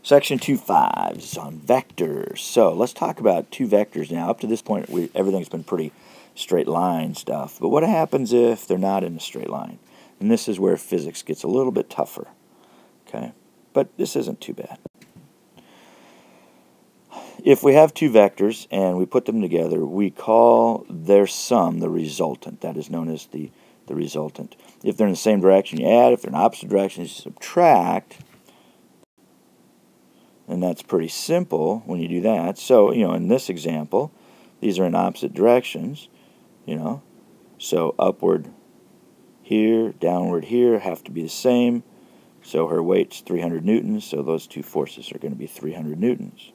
Section 2.5 is on vectors. So let's talk about two vectors now. Up to this point, everything's been pretty straight line stuff. But what happens if they're not in a straight line? And this is where physics gets a little bit tougher. Okay, but this isn't too bad. If we have two vectors and we put them together, we call their sum the resultant. That is known as the resultant. If they're in the same direction, you add. If they're in opposite directions, you subtract. And that's pretty simple when you do that. So, in this example, these are in opposite directions, So upward here, downward here have to be the same. So her weight's 300 newtons, so those two forces are going to be 300 newtons.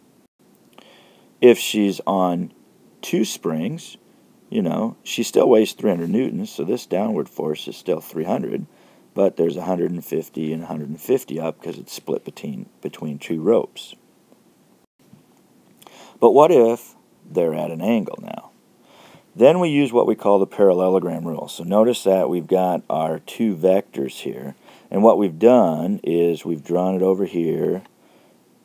If she's on two springs, she still weighs 300 newtons, so this downward force is still 300, but there's 150 and 150 up because it's split between two ropes. But what if they're at an angle now? Then we use what we call the parallelogram rule. So notice that we've got our two vectors here, and what we've done is we've drawn it over here,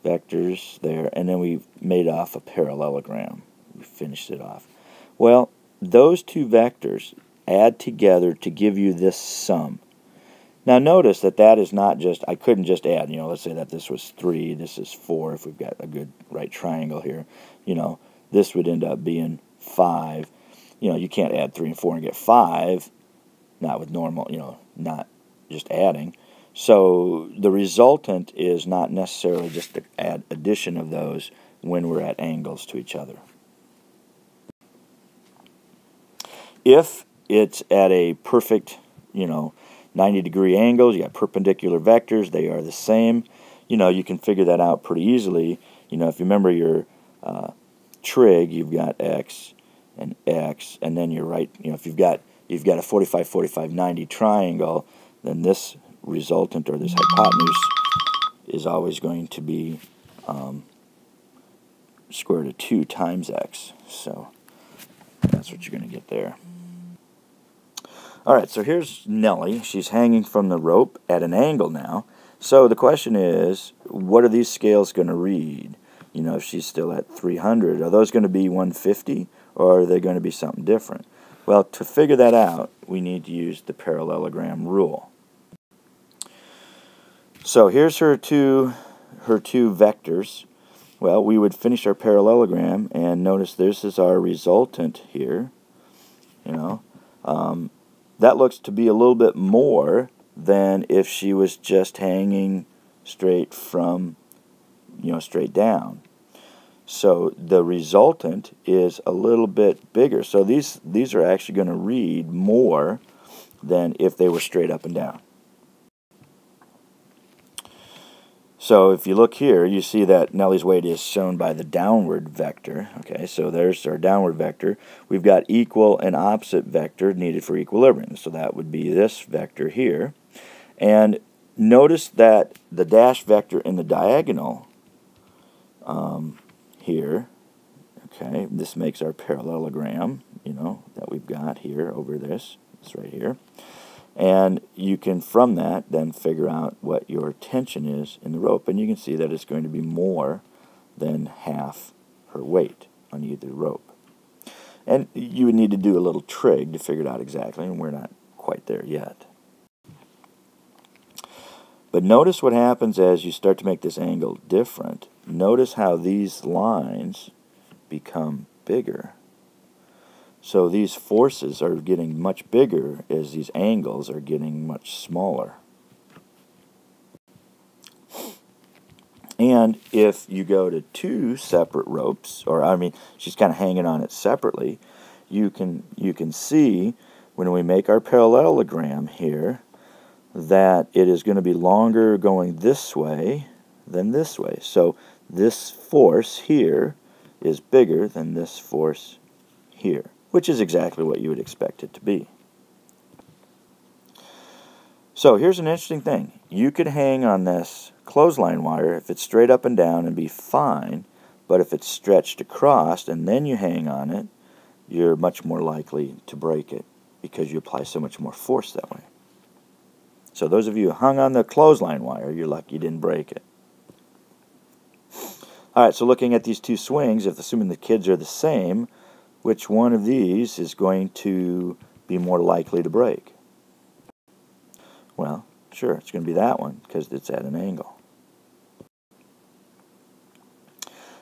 vectors there, and then we've made off a parallelogram. We finished it off. Well, those two vectors add together to give you this sum. Now notice that is not just, I couldn't just add, let's say that this was 3, this is 4, if we've got a good right triangle here, this would end up being 5. You can't add 3 and 4 and get 5, not with normal, not just adding. So the resultant is not necessarily just the addition of those when we're at angles to each other. If it's at a perfect, 90-degree angles, you got perpendicular vectors, they are the same. You can figure that out pretty easily. If you remember your trig, you've got x, and then you're right. If you've got a 45, 45, 90 triangle, then this resultant or this hypotenuse is always going to be square root of 2 times x. So that's what you're going to get there. Alright, so here's Nellie. She's hanging from the rope at an angle now. So the question is, what are these scales going to read? If she's still at 300, are those going to be 150 or are they going to be something different? Well, to figure that out, we need to use the parallelogram rule. So here's her two vectors. Well, we would finish our parallelogram and notice this is our resultant here. That looks to be a little bit more than if she was just hanging straight from, straight down. So the resultant is a little bit bigger. So these are actually going to read more than if they were straight up and down. So if you look here, you see that Nellie's weight is shown by the downward vector. Okay, so there's our downward vector. We've got equal and opposite vector needed for equilibrium. So that would be this vector here. And notice that the dash vector in the diagonal here, okay, this makes our parallelogram, that we've got here over this. It's right here. And you can, from that, then figure out what your tension is in the rope. And you can see that it's going to be more than half her weight on either rope. And you would need to do a little trig to figure it out exactly, and we're not quite there yet. But notice what happens as you start to make this angle different. Notice how these lines become bigger. So these forces are getting much bigger as these angles are getting much smaller. And if you go to two separate ropes, she's kind of hanging on it separately, you can see when we make our parallelogram here that it is going to be longer going this way than this way. So this force here is bigger than this force here, which is exactly what you would expect it to be. So here's an interesting thing. You could hang on this clothesline wire if it's straight up and down and be fine, but if it's stretched across and then you hang on it, you're much more likely to break it because you apply so much more force that way. So those of you who hung on the clothesline wire, you're lucky you didn't break it. All right, so looking at these two swings, if assuming the kids are the same, which one of these is going to be more likely to break? Well, sure, it's going to be that one because it's at an angle.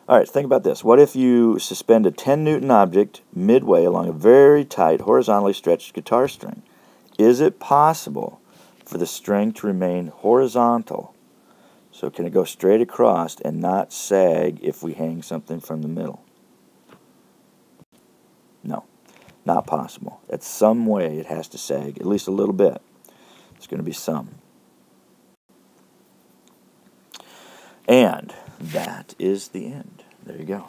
All right, think about this. What if you suspend a 10-Newton object midway along a very tight, horizontally stretched guitar string? Is it possible for the string to remain horizontal? So can it go straight across and not sag if we hang something from the middle? No, not possible. At some way it has to sag, at least a little bit. It's going to be some. And that is the end. There you go.